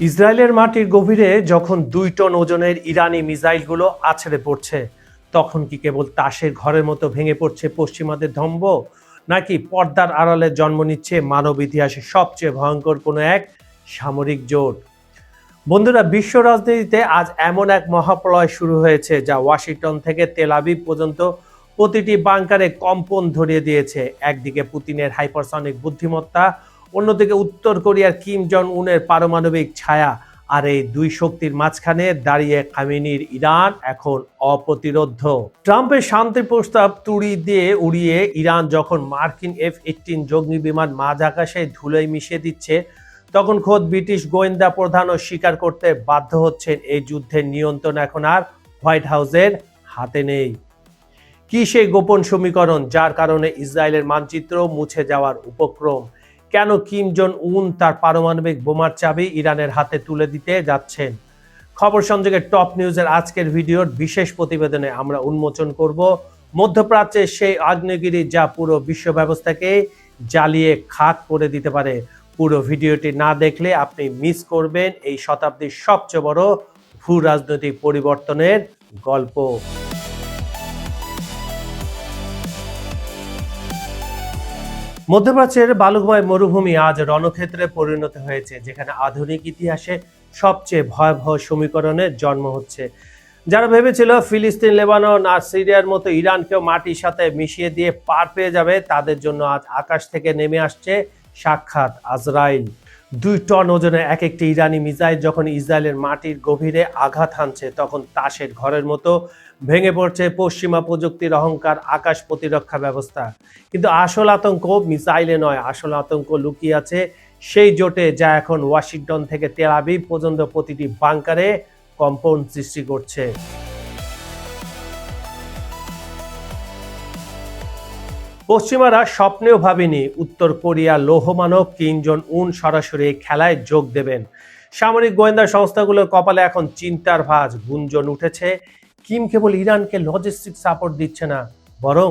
ইসরায়েলের মাটির গভীরে যখন ২ টন ওজনের ইরানি মিসাইলগুলো আছড়ে পড়ছে, তখন কি কেবল তাসের ঘরের মতো ভেঙে পড়ছে পশ্চিমাদের ধম্ব, নাকি পর্দার আড়ালে জন্ম নিচ্ছে মানব ইতিহাসে সবচেয়ে ভয়ঙ্কর কোনো এক সামরিক জোট? বন্ধুরা, বিশ্ব রাজনীতিতে আজ এমন এক মহাপ্রলয় শুরু হয়েছে যা ওয়াশিংটন থেকে তেল আবিব পর্যন্ত প্রতিটি বাংকারে কম্পন ধরিয়ে দিয়েছে। একদিকে পুতিনের হাইপারসনিক বুদ্ধিমত্তা, অন্যদিকে উত্তর কোরিয়ার কিম জং উনের পারমাণবিক ছায়া। আর এই দুই শক্তির মাঝখানে দাঁড়িয়ে খামেনির ইরান এখন অপ্রতিরোধ্য। ট্রাম্পের শান্তি প্রস্তাব তুড়ি দিয়ে উড়িয়ে ইরান যখন মার্কিন F-18 জঙ্গি বিমান মাঝ আকাশে ধুলোয় মিশিয়ে দিচ্ছে, তখন খোদ ব্রিটিশ গোয়েন্দা প্রধানও স্বীকার করতে বাধ্য হচ্ছেন এই যুদ্ধের নিয়ন্ত্রণ এখন আর হোয়াইট হাউসের হাতে নেই। কি সেই গোপন সমীকরণ যার কারণে ইসরায়েলের মানচিত্র মুছে যাওয়ার উপক্রম? কেন কিম জং উন তার পারমাণবিক বোমার চাবি ইরানের হাতে তুলে দিতে যাচ্ছেন? খবর সংযোগের টপ নিউজের আজকের ভিডিওর বিশেষ প্রতিবেদনে আমরা উন্মোচন করব মধ্যপ্রাচ্যের সেই আগ্নেয়গিরি যা পুরো বিশ্ব ব্যবস্থাকে জ্বালিয়ে খাক করে দিতে পারে। পুরো ভিডিওটি না দেখলে আপনি মিস করবেন এই শতাব্দীর সবচেয়ে বড় ভূ রাজনৈতিক পরিবর্তনের গল্প। মধ্যপ্রাচ্যের বালুময় মরুভূমি আজ রণক্ষেত্রে পরিণত হয়েছে, যেখানে আধুনিক ইতিহাসে সবচেয়ে ভয়াবহ সমীকরণের জন্ম হচ্ছে। যারা ভেবেছিল ফিলিস্তিন, লেবানন আর সিরিয়ার মতো ইরানকেও মাটির সাথে মিশিয়ে দিয়ে পার পেয়ে যাবে, তাদের জন্য আজ আকাশ থেকে নেমে আসছে সাক্ষাৎ আজরাইল। ২ টন ওজনের এক একটি ইরানি মিসাইল যখন ইসরায়েলের মাটির গভীরে আঘাত হানছে, তখন তাসের ঘরের মতো ভেঙে পড়ছে পশ্চিমা প্রযুক্তির অহংকার আকাশ প্রতিরক্ষা ব্যবস্থা। কিন্তু আসল আতঙ্ক মিসাইলে নয়, আসল আতঙ্ক লুকিয়ে আছে সেই জোটে যা এখন ওয়াশিংটন থেকে তেল আবিব পর্যন্ত প্রতিটি বাংকারে কম্পন সৃষ্টি করছে। পশ্চিমারা স্বপ্নেও ভাবেনি উত্তর কোরিয়া লৌহমানব কিম জং উন সরাসরি খেলায় যোগ দেবেন। সামরিক গোয়েন্দা সংস্থাগুলোর কপালে এখন চিন্তার ভাঁজ। গুঞ্জন উঠেছে কিম কেবল ইরানকে লজিস্টিক সাপোর্ট দিচ্ছে না, বরং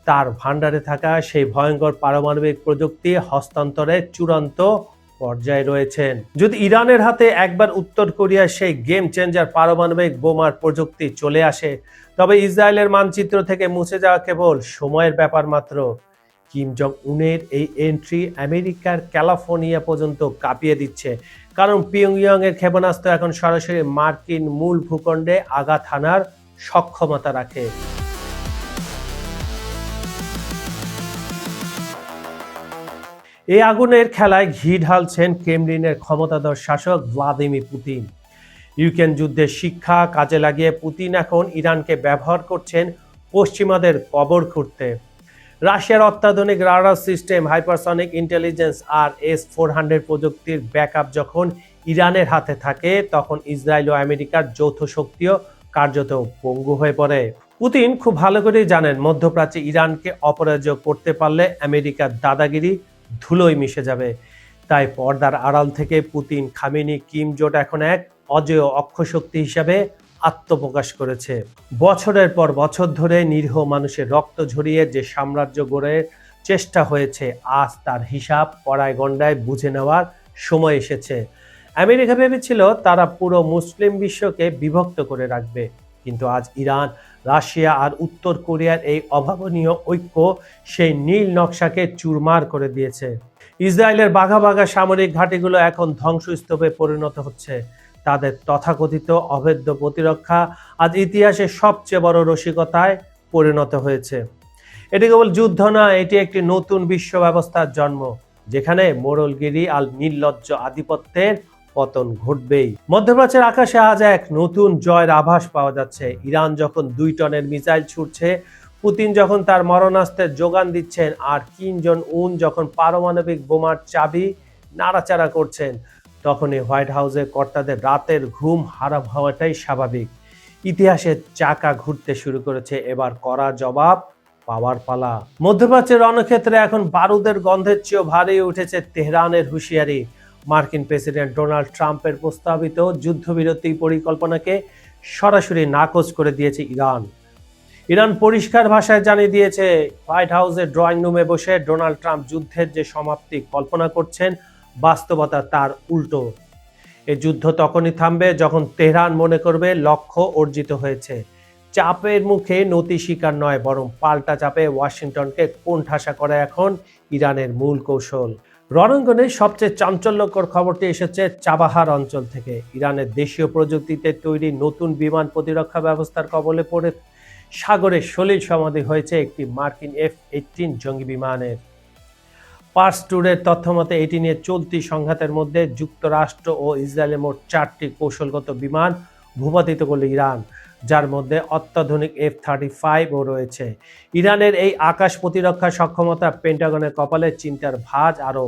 তার ভান্ডারে থাকা সেই ভয়ঙ্কর পারমাণবিক প্রযুক্তি হস্তান্তরের চূড়ান্ত পর্যায়ে রয়েছেন। যদি ইরানের হাতে একবার উত্তর কোরিয়ার সেই গেম চেঞ্জার পারমাণবিক বোমার প্রযুক্তি চলে আসে, তবে ইসরায়েলের মানচিত্র থেকে মুছে যাওয়া কেবল সময়ের ব্যাপার মাত্র। কিম জং উনের এই এন্ট্রি আমেরিকার ক্যালিফোর্নিয়া পর্যন্ত কাঁপিয়ে দিচ্ছে, কারণ পিয়ংইয়ং এর ক্ষেপণাস্ত্র এখন সরাসরি মার্কিন মূল ভূখণ্ডে আঘাত হানার সক্ষমতা রাখে। এই আগুনের খেলায় ঘি ঢালছেন ক্রেমলিনের ক্ষমতাধর শাসক ভ্লাদিমির পুতিন। ইউক্রেন যুদ্ধের শিক্ষা কাজে লাগিয়ে পুতিন এখন ইরানকে ব্যবহার করছেন পশ্চিমাদের কবর খুঁড়তে। রাশিয়ার অত্যাধুনিক রাডার সিস্টেম, হাইপারসনিক ইন্টেলিজেন্স আর S-400 প্রযুক্তির ব্যাকআপ যখন ইরানের হাতে থাকে, তখন ইসরায়েল ও আমেরিকার যৌথ শক্তিও কার্যত পঙ্গু হয়ে পড়ে। পুতিন খুব ভালো করেই জানেন মধ্যপ্রাচ্যে ইরানকে অপরাজয় করতে পারলে আমেরিকার দাদাগিরি ধুলোয় মিশে যাবে। তাই পর্দার আড়াল থেকে পুতিন খামেনি কিম জোট এখন এক অজেয় অক্ষশক্তি হিসাবে আত্মপ্রকাশ করেছে। বছরের পর বছর ধরে নিরীহ মানুষের রক্ত ঝরিয়ে যে সাম্রাজ্য গড়ে চেষ্টা হয়েছে, আজ তার হিসাব কড়ায় গণ্ডায় বুঝে নেওয়ার সময় এসেছে। আমেরিকা ভেবেছিল তারা পুরো মুসলিম বিশ্বকে বিভক্ত করে রাখবে, কিন্তু আজ ইরান, রাশিয়া আর উত্তর কোরিয়ার এই অভাবনীয় ঐক্য সেই নীল নকশাকে চুরমার করে দিয়েছে। ইসরায়েলের বাঘা বাঘা সামরিক ঘাঁটিগুলো এখন ধ্বংসস্তূপে পরিণত হচ্ছে। তাদের তথাকথিত অভেদ্য প্রতিরক্ষা আজ ইতিহাসের সবচেয়ে বড় রসিকতায় পরিণত হয়েছে। এটি কেবল যুদ্ধ না, এটি একটি নতুন বিশ্ব ব্যবস্থার জন্ম, যেখানে মোড়লগিরি আর নির্লজ্জ আধিপত্যের পতন ঘটবেই। মধ্যপ্রাচ্যের আকাশে আজ এক নতুন জয়ের আভাস পাওয়া যাচ্ছে। ইরান যখন 2 টনের মিসাইল ছুটছে, পুতিন যখন তার মরণাস্ত্রের যোগান দিচ্ছেন, আর কিম জং উন যখন পারমাণবিক বোমার চাবি নাড়াচাড়া করছেন, তখনই হোয়াইট হাউসের কর্তাদের রাতের ঘুম হারাম হওয়াটাই স্বাভাবিক। ইতিহাসের চাকা ঘুরতে শুরু করেছে, এবার কড়া জবাব পাওয়ার পালা। মধ্যপ্রাচ্যের রণক্ষেত্রে এখন বারুদের গন্ধের চেয়েও ভারী উঠেছে তেহরানের হুঁশিয়ারি। মার্কিন প্রেসিডেন্ট ডোনাল্ড ট্রাম্পের প্রস্তাবিত যুদ্ধবিরতি পরিকল্পনাকে সরাসরি নাকচ করে দিয়েছে ইরান। ইরান পরিষ্কার ভাষায় জানিয়ে দিয়েছে, হোয়াইট হাউসের ড্রয়িং রুমে বসে ডোনাল্ড ট্রাম্প যুদ্ধের যে সমাপ্তি কল্পনা করছেন, বাস্তবতা তার উল্টো। এই যুদ্ধ তখনই থামবে যখন তেহরান মনে করবে লক্ষ্য অর্জিত হয়েছে। চাপের মুখে নতি স্বীকার নয়, বরং পাল্টা চাপে ওয়াশিংটনকে কোণঠাসা করে এখন ইরানের মূল কৌশল। রণাঙ্গনে সবচেয়ে চাঞ্চল্যকর খবরটি এসেছে চাবাহার অঞ্চল থেকে। ইরানের দেশীয় প্রযুক্তিতে তৈরি নতুন বিমান প্রতিরক্ষা ব্যবস্থার কবলে পড়ে সাগরে সলিল সমাধি হয়েছে একটি মার্কিন F-18 জঙ্গি বিমানের। পার্স ট্যুরের তথ্যমতে এটি নিয়ে চলতি সংঘাতের মধ্যে যুক্তরাষ্ট্র ও ইসরায়েলের মোট 4টি কৌশলগত বিমান ভূপাতিত করল ইরান, যার মধ্যে অত্যাধুনিক F-35ও রয়েছে। ইরানের এই আকাশ প্রতিরক্ষা সক্ষমতা পেন্টাগনের কপালে চিন্তার ভাঁজ আরও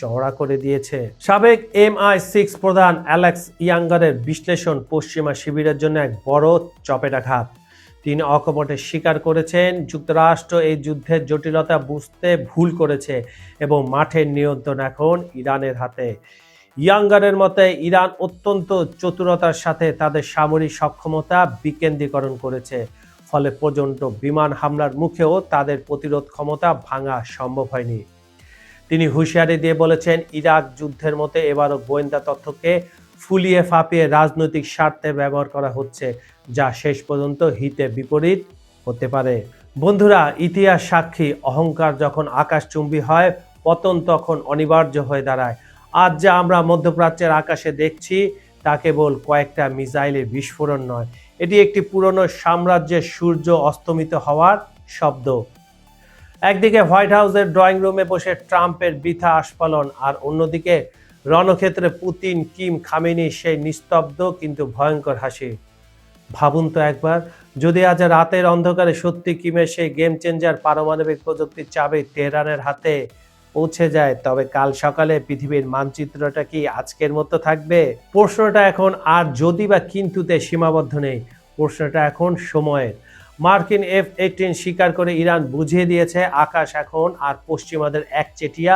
চওড়া করে দিয়েছে। সাবেক MI6 প্রধান অ্যালেক্স ইয়াঙ্গারের বিশ্লেষণ পশ্চিমা শিবিরের জন্য এক বড় চপেটাঘাত। তিনি অকপটে স্বীকার করেছেন যুক্তরাষ্ট্র এই যুদ্ধের জটিলতা বুঝতে ভুল করেছে এবং মাঠের নিয়ন্ত্রণ এখন ইরানের হাতে। ইয়াঙ্গারের মতে ইরান অত্যন্ত চতুরতার সাথে তাদের সামরিক সক্ষমতা বিকেন্দ্রীকরণ করেছে, ফলে পর্যন্ত বিমান হামলার মুখেও তাদের প্রতিরোধ ক্ষমতা ভাঙা সম্ভব হয়নি। তিনি হুঁশিয়ারি দিয়ে বলেছেন, ইরাক যুদ্ধের মতো এবারও গোয়েন্দা তথ্যকে ফুলিয়ে ফাঁপিয়ে রাজনৈতিক স্বার্থে ব্যবহার করা হচ্ছে, যা শেষ পর্যন্ত হিতে বিপরীত হতে পারে। বন্ধুরা, ইতিহাস সাক্ষী, অহংকার যখন আকাশচুম্বী হয়, পতন তখন অনিবার্য হয়ে দাঁড়ায়। আজ যা আমরা মধ্যপ্রাচ্যের আকাশে দেখছি তা কেবল কয়েকটা মিসাইলের বিস্ফোরণ নয়, এটি একটি পুরনো সাম্রাজ্যের সূর্য অস্তমিত হওয়ার শব্দ। একদিকে হোয়াইট হাউসের ড্রয়িং রুমে বসে ট্রাম্পের বৃথা আস্ফালন, আর অন্যদিকে রণক্ষেত্রে পুতিন, কিম, খামেনি সেই নিস্তব্ধ কিন্তু ভয়ঙ্কর হাসি। ভাবুন তো একবার, যদি আজ রাতের অন্ধকারে সত্যি কিমের সেই গেম চেঞ্জার পারমাণবিক প্রযুক্তির চাবি তেহরানের হাতে পৌঁছে যায়, তবে কাল সকালে পৃথিবীর মানচিত্রটা কি আজকের মতো থাকবে? প্রশ্নটা এখন আর যদি বা কিন্তুতে সীমাবদ্ধ নেই, প্রশ্নটা এখন সময়ের। মার্কিন F-18 স্বীকার করে ইরান বুঝিয়ে দিয়েছে আকাশ এখন আর পশ্চিমাদের একচেটিয়া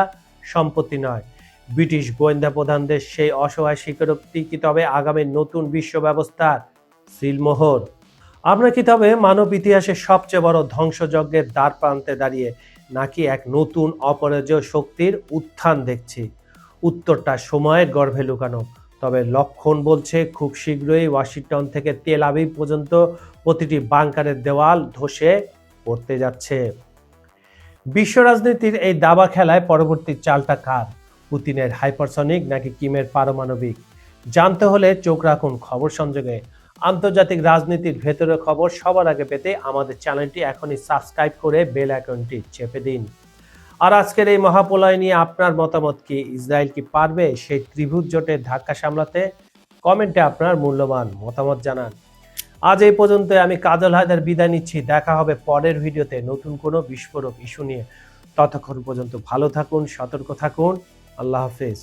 সম্পত্তি নয়। ব্রিটিশ গোয়েন্দা প্রধানদের সেই অসহায় স্বীকারোক্তি কি তবে আগামী নতুন বিশ্ব ব্যবস্থার সিলমোহর? আমরা কি তবে মানব ইতিহাসের সবচেয়ে বড় ধ্বংসযজ্ঞের দ্বার প্রান্তে দাঁড়িয়ে, নাকি এক নতুন অপরাজেয় শক্তির উত্থান দেখছি? উত্তরটা সময়ের গর্ভে লুকানো, তবে লক্ষণ বলছে খুব শীঘ্রই ওয়াশিংটন থেকে তেল আবিব পর্যন্ত প্রতিটি বাংকারের দেওয়াল ধসে পড়তে যাচ্ছে। বিশ্ব রাজনীতির এই দাবা খেলায় পরবর্তী চালটা কার? পুতিনের হাইপারসনিক নাকি কিমের পারমাণবিক? জানতে হলে চোখ রাখুন খবর সংযোগে। আন্তর্জাতিক রাজনীতির ভেতরের খবর সবার আগে পেতে আমাদের চ্যানেলটি এখনই সাবস্ক্রাইব করে বেল আইকনটি চেপে দিন। আর আজকের এই মহাপ্রলয় নিয়ে আপনার মতামত কি? ইসরায়েল কি পারবে সেই ত্রিভুজ জোটের ধাক্কা সামলাতে? কমেন্টে আপনার মূল্যবান মতামত জানান। আজ এই পর্যন্ত আমি কাজল হায়দার বিদায় নিচ্ছি। দেখা হবে পরের ভিডিওতে নতুন কোনো বিস্ফোরক ইস্যু নিয়ে। ততক্ষণ পর্যন্ত ভালো থাকুন, সতর্ক থাকুন। আল্লাহ হাফেজ।